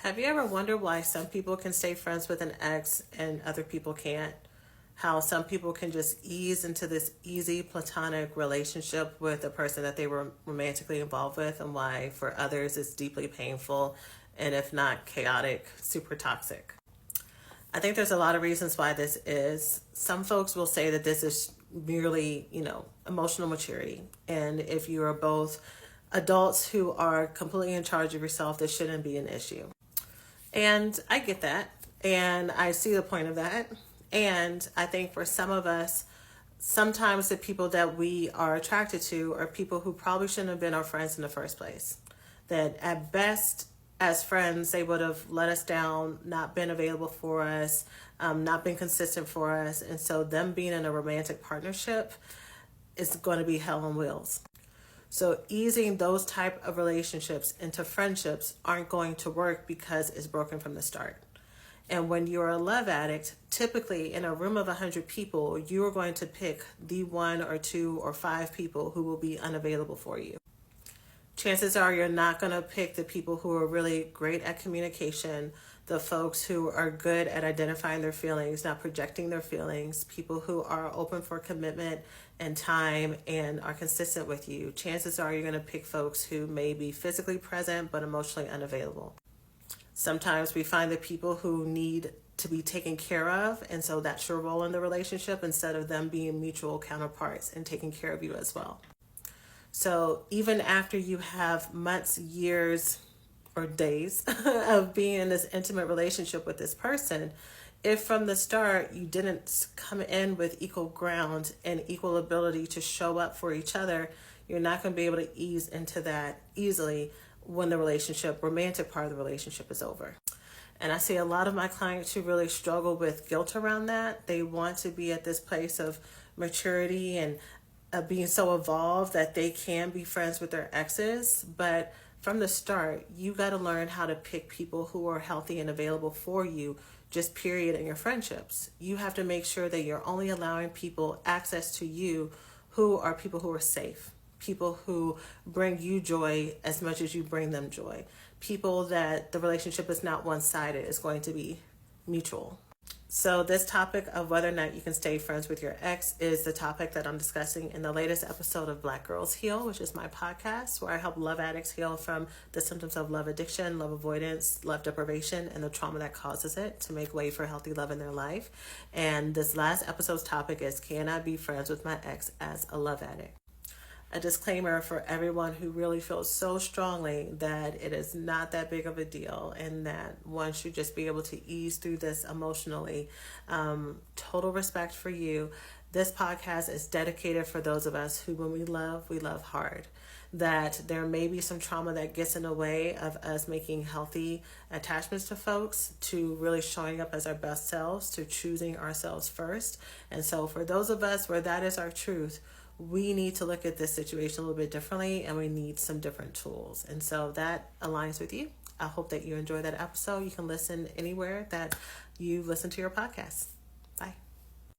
Have you ever wondered why some people can stay friends with an ex and other people can't? How some people can just ease into this easy platonic relationship with a person that they were romantically involved with, and why for others it's deeply painful and, if not chaotic, super toxic. I think there's a lot of reasons why this is. Some folks will say that this is merely, emotional maturity. And if you are both adults who are completely in charge of yourself, this shouldn't be an issue. And I get that. And I see the point of that. And I think for some of us, sometimes the people that we are attracted to are people who probably shouldn't have been our friends in the first place. That at best, as friends, they would have let us down, not been available for us, not been consistent for us. And so them being in a romantic partnership is going to be hell on wheels. So easing those type of relationships into friendships aren't going to work because it's broken from the start. And when you're a love addict, typically in a room of 100 people, you are going to pick the 1 or 2 or 5 people who will be unavailable for you. Chances are you're not going to pick the people who are really great at communication, the folks who are good at identifying their feelings, not projecting their feelings, people who are open for commitment and time and are consistent with you. Chances are you're going to pick folks who may be physically present but emotionally unavailable. Sometimes we find that people who need to be taken care of, and so that's your role in the relationship instead of them being mutual counterparts and taking care of you as well. So even after you have months, years, or days of being in this intimate relationship with this person, if from the start you didn't come in with equal ground and equal ability to show up for each other, you're not going to be able to ease into that easily when the romantic part of the relationship is over. And I see a lot of my clients who really struggle with guilt around that. They want to be at this place of maturity and being so evolved that they can be friends with their exes. But from the start, you got to learn how to pick people who are healthy and available for you, just period, in your friendships. You have to make sure that you're only allowing people access to you who are people who are safe, people who bring you joy as much as you bring them joy, people that the relationship is not one-sided, it's going to be mutual. So this topic of whether or not you can stay friends with your ex is the topic that I'm discussing in the latest episode of Black Girls Heal, which is my podcast where I help love addicts heal from the symptoms of love addiction, love avoidance, love deprivation, and the trauma that causes it to make way for healthy love in their life. And this last episode's topic is, can I be friends with my ex as a love addict? A disclaimer for everyone who really feels so strongly that it is not that big of a deal and that one should just be able to ease through this emotionally. Total respect for you. This podcast is dedicated for those of us who, when we love hard. That there may be some trauma that gets in the way of us making healthy attachments to folks, to really showing up as our best selves, to choosing ourselves first. And so for those of us where that is our truth, we need to look at this situation a little bit differently, and we need some different tools. And so that aligns with you. I hope that you enjoy that episode. You can listen anywhere that you listen to your podcast.